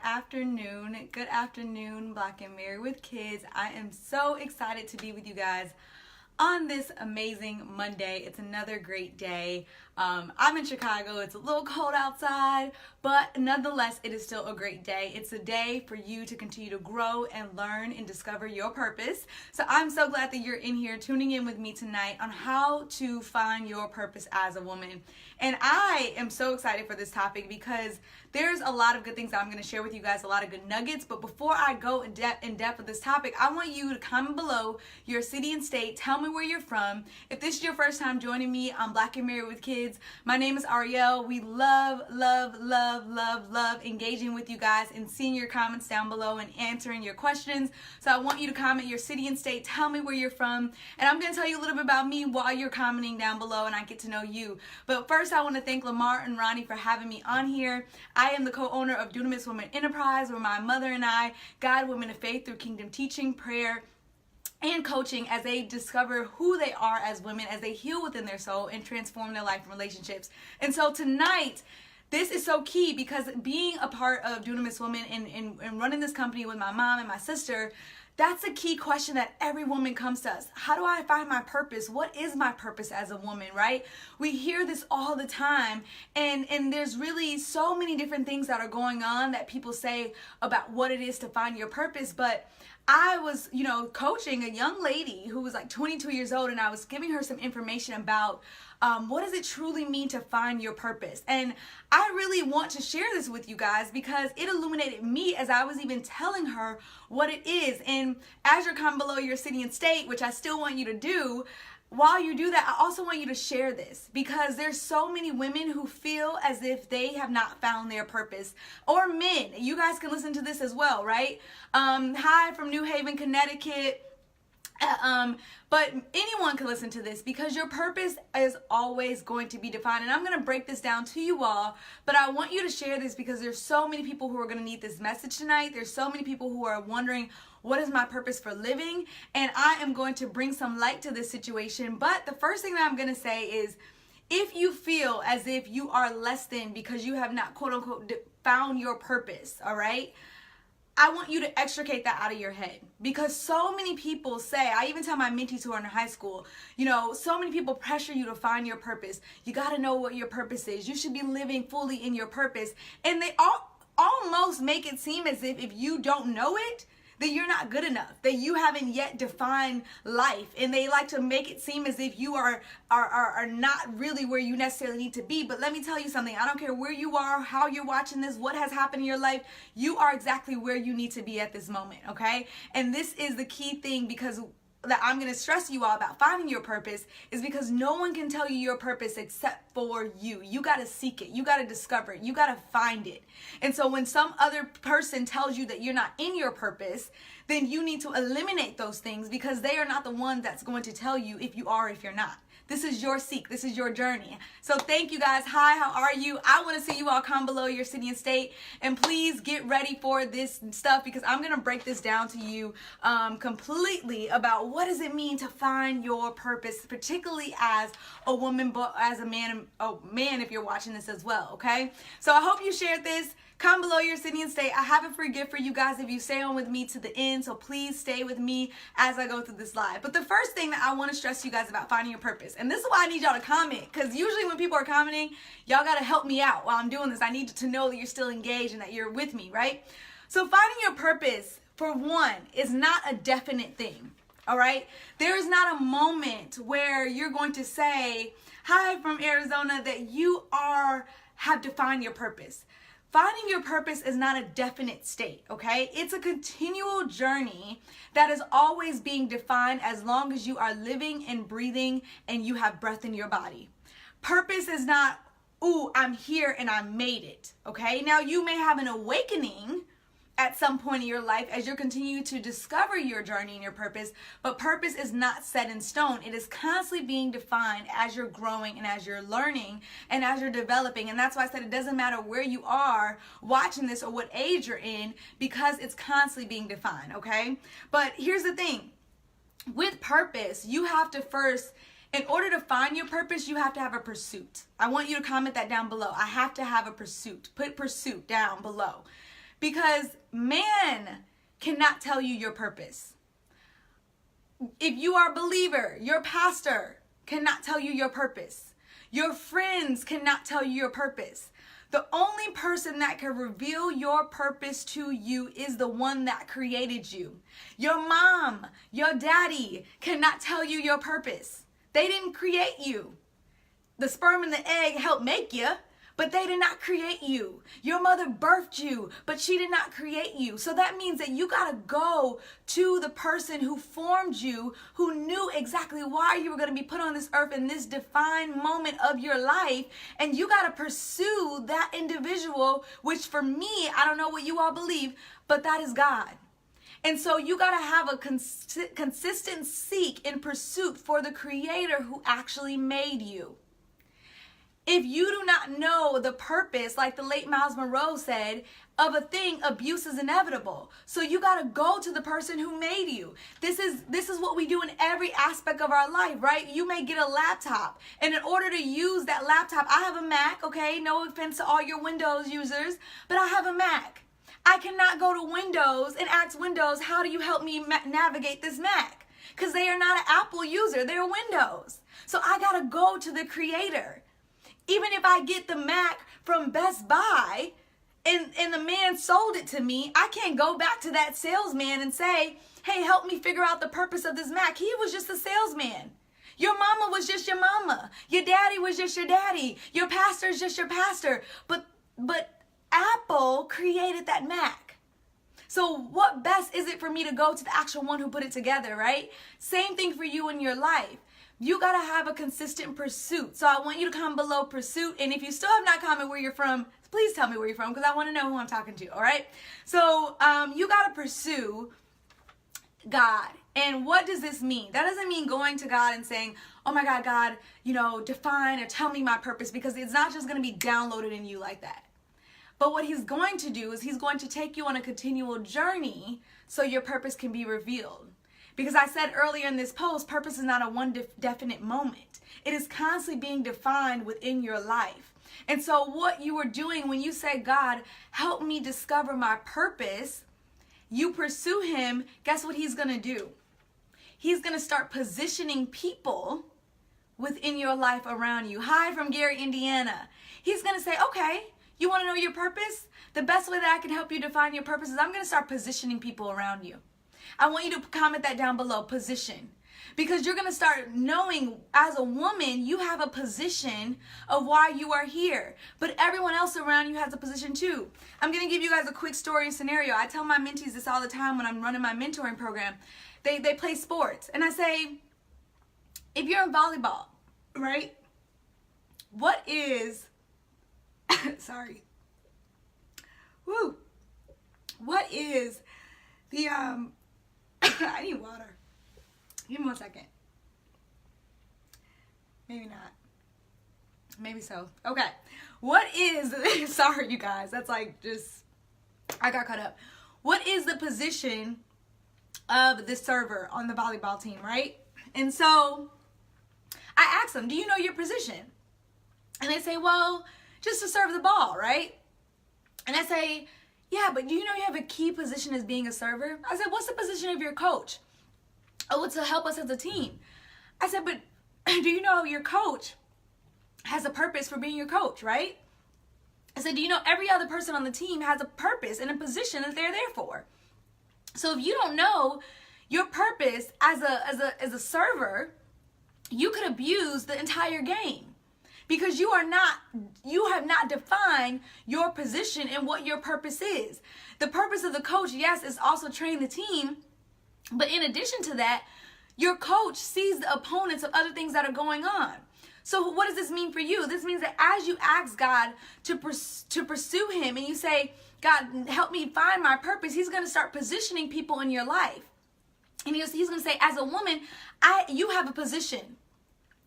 Good afternoon, Black and Married with Kids. I am so excited to be with you guys on this amazing Monday. It's another great day. I'm in Chicago. It's a little cold outside, but nonetheless, it is still a great day. It's a day for you to continue to grow and learn and discover your purpose. So I'm so glad that you're in here tuning in with me tonight on how to find your purpose as a woman. And I am so excited for this topic because there's a lot of good things that I'm going to share with you guys, a lot of good nuggets. But before I go in depth with this topic, I want you to comment below your city and state. Tell me where you're from. If this is your first time joining me on Black and Married with Kids, my name is Ariel. We love engaging with you guys and seeing your comments down below and answering your questions. So I want you to comment your city and state. Tell me where you're from. And I'm going to tell you a little bit about me while you're commenting down below and I get to know you. But first, I want to thank Lamar and Ronnie for having me on here. I am the co-owner of Dunamis Women Enterprise, where my mother and I guide women of faith through kingdom teaching, prayer, and coaching as they discover who they are as women, as they heal within their soul and transform their life and relationships. And so tonight, this is so key because being a part of Dunamis Women and running this company with my mom and my sister, that's a key question that every woman comes to us. How do I find my purpose? What is my purpose as a woman, right? We hear this all the time, and there's really so many different things that are going on that people say about what it is to find your purpose. But I was, coaching a young lady who was like 22 years old, and I was giving her some information about what does it truly mean to find your purpose. And I really want to share this with you guys because it illuminated me as I was even telling her what it is. And as you're comment below your city and state, which I still want you to do, while you do that, I also want you to share this because there's so many women who feel as if they have not found their purpose, or men. You guys can listen to this as well, right? Hi from New Haven, Connecticut. But anyone can listen to this because your purpose is always going to be defined. And I'm going to break this down to you all, but I want you to share this because there's so many people who are going to need this message tonight. There's so many people who are wondering, what is my purpose for living? And I am going to bring some light to this situation. But the first thing that I'm going to say is, if you feel as if you are less than because you have not, quote unquote, found your purpose, all right? I want you to extricate that out of your head because so many people say, I even tell my mentees who are in high school, so many people pressure you to find your purpose. You got to know what your purpose is. You should be living fully in your purpose. And they almost make it seem as if you don't know it, that you're not good enough, that you haven't yet defined life. And they like to make it seem as if you are not really where you necessarily need to be. But let me tell you something. I don't care where you are, how you're watching this, what has happened in your life. You are exactly where you need to be at this moment, okay? And this is the key thing because that I'm going to stress you all about finding your purpose is because no one can tell you your purpose except for you. You got to seek it. You got to discover it. You got to find it. And so when some other person tells you that you're not in your purpose, then you need to eliminate those things because they are not the one that's going to tell you if you are or if you're not. This is your seek. This is your journey. So thank you guys. Hi, how are you? I want to see you all comment below your city and state. And please get ready for this stuff because I'm going to break this down to you completely about what does it mean to find your purpose, particularly as a woman, but as a man if you're watching this as well, okay? So I hope you shared this. Comment below your city and state. I have a free gift for you guys if you stay on with me to the end. So please stay with me as I go through this live. But the first thing that I want to stress you guys about finding your purpose, and this is why I need y'all to comment, because usually when people are commenting, y'all got to help me out while I'm doing this. I need to know that you're still engaged and that you're with me, right? So finding your purpose, for one, is not a definite thing. All right? There is not a moment where you're going to say, hi from Arizona, that you have defined your purpose. Finding your purpose is not a definite state, okay? It's a continual journey that is always being defined as long as you are living and breathing and you have breath in your body. Purpose is not, ooh, I'm here and I made it, okay? Now, you may have an awakening at some point in your life as you continue to discover your journey and your purpose, but purpose is not set in stone. It is constantly being defined as you're growing and as you're learning and as you're developing. And that's why I said it doesn't matter where you are watching this or what age you're in, because it's constantly being defined, okay? But here's the thing. With purpose, you have to first, in order to find your purpose, you have to have a pursuit. I want you to comment that down below. I have to have a pursuit. Put pursuit down below. because man cannot tell you your purpose. If you are a believer, your pastor cannot tell you your purpose. Your friends cannot tell you your purpose. The only person that can reveal your purpose to you is the one that created you. Your mom, your daddy cannot tell you your purpose. They didn't create you. The sperm and the egg helped make you, but they did not create you. Your mother birthed you, but she did not create you. So that means that you got to go to the person who formed you, who knew exactly why you were going to be put on this earth in this defined moment of your life. And you got to pursue that individual, which for me, I don't know what you all believe, but that is God. And so you got to have a consistent seek in pursuit for the creator who actually made you. If you do not know the purpose, like the late Miles Monroe said, of a thing, abuse is inevitable. So you got to go to the person who made you. This is what we do in every aspect of our life, right? You may get a laptop, and in order to use that laptop, I have a Mac, okay? No offense to all your Windows users, but I have a Mac. I cannot go to Windows and ask Windows, how do you help me navigate this Mac? Because they are not an Apple user, they're Windows. So I got to go to the creator. Even if I get the Mac from Best Buy and the man sold it to me, I can't go back to that salesman and say, hey, help me figure out the purpose of this Mac. He was just a salesman. Your mama was just your mama. Your daddy was just your daddy. Your pastor is just your pastor. But Apple created that Mac. So what best is it for me to go to the actual one who put it together, right? Same thing for you in your life. You got to have a consistent pursuit. So I want you to comment below pursuit. And if you still have not commented where you're from, please tell me where you're from because I want to know who I'm talking to, all right? So you got to pursue God. And what does this mean? That doesn't mean going to God and saying, oh my God, God, define or tell me my purpose, because it's not just going to be downloaded in you like that. But what he's going to do is he's going to take you on a continual journey so your purpose can be revealed. Because I said earlier in this post, purpose is not a one definite moment. It is constantly being defined within your life. And so what you are doing when you say, God, help me discover my purpose, you pursue him, guess what he's going to do? He's going to start positioning people within your life around you. Hi from Gary, Indiana. He's going to say, okay, you want to know your purpose? The best way that I can help you define your purpose is I'm going to start positioning people around you. I want you to comment that down below, position. Because you're going to start knowing as a woman, you have a position of why you are here. But everyone else around you has a position too. I'm going to give you guys a quick story and scenario. I tell my mentees this all the time when I'm running my mentoring program. They play sports. And I say, if you're in volleyball, right? What is, sorry. Woo. What is the, I need water. Give me 1 second. Maybe not. Maybe so. Okay. What is, sorry you guys, that's like just, I got caught up. What is the position of the server on the volleyball team, right? And so I ask them, do you know your position? And they say, well, just to serve the ball, right? And I say, yeah, but do you know you have a key position as being a server? I said, what's the position of your coach? Oh, it's to help us as a team. I said, but do you know your coach has a purpose for being your coach, right? I said, do you know every other person on the team has a purpose and a position that they're there for? So if you don't know your purpose as a server, you could abuse the entire game. Because you have not defined your position and what your purpose is. The purpose of the coach, yes, is also train the team. But in addition to that, your coach sees the opponents of other things that are going on. So what does this mean for you? This means that as you ask God to pursue him and you say, God, help me find my purpose, he's going to start positioning people in your life. And he's going to say, as a woman, you have a position.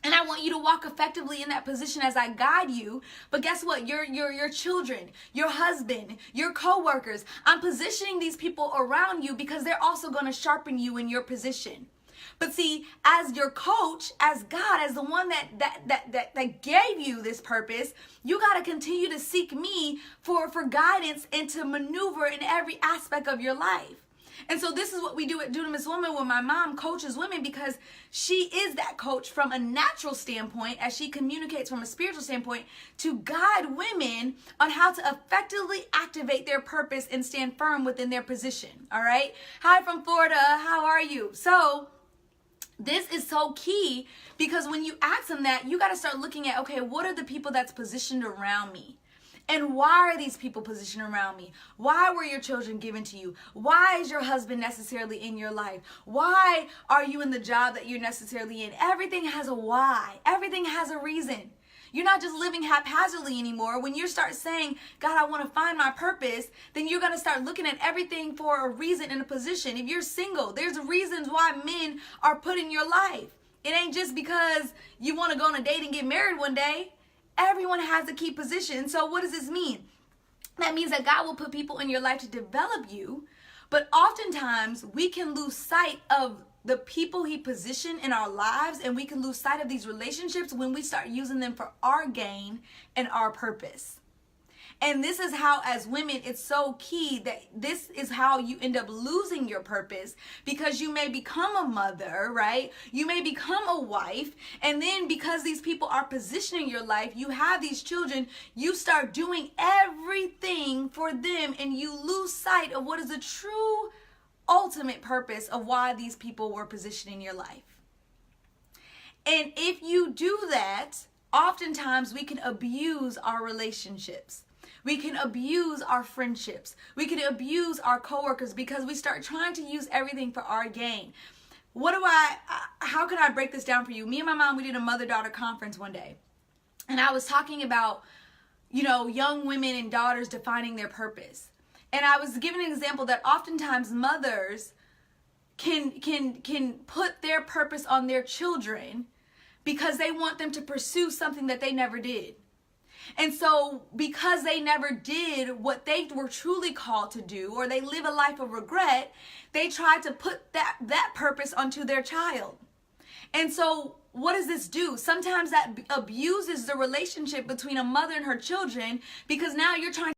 And I want you to walk effectively in that position as I guide you. But guess what? Your children, your husband, your co-workers, I'm positioning these people around you because they're also going to sharpen you in your position. But see, as your coach, as God, as the one that gave you this purpose, you got to continue to seek me for guidance and to maneuver in every aspect of your life. And so this is what we do at Dunamis Women, when my mom coaches women, because she is that coach from a natural standpoint, as she communicates from a spiritual standpoint, to guide women on how to effectively activate their purpose and stand firm within their position. All right. Hi from Florida. How are you? So this is so key, because when you ask them that, you got to start looking at, okay, what are the people that's positioned around me? And why are these people positioned around me? Why were your children given to you? Why is your husband necessarily in your life? Why are you in the job that you're necessarily in? Everything has a why. Everything has a reason. You're not just living haphazardly anymore. When you start saying, God, I want to find my purpose, then you're going to start looking at everything for a reason and a position. If you're single, there's reasons why men are put in your life. It ain't just because you want to go on a date and get married one day. Everyone has a key position. So what does this mean? That means that God will put people in your life to develop you. But oftentimes we can lose sight of the people he positioned in our lives, and we can lose sight of these relationships when we start using them for our gain and our purpose. And this is how, as women, it's so key that this is how you end up losing your purpose, because you may become a mother, right? You may become a wife. And then because these people are positioning your life, you have these children, you start doing everything for them, and you lose sight of what is the true ultimate purpose of why these people were positioned in your life. And if you do that, oftentimes we can abuse our relationships. We can abuse our friendships. We can abuse our coworkers, because we start trying to use everything for our gain. How can I break this down for you? Me and my mom, we did a mother-daughter conference one day. And I was talking about, young women and daughters defining their purpose. And I was giving an example that oftentimes mothers can put their purpose on their children because they want them to pursue something that they never did. And so because they never did what they were truly called to do, or they live a life of regret, they try to put that purpose onto their child. And so what does this do? Sometimes that abuses the relationship between a mother and her children, because now you're trying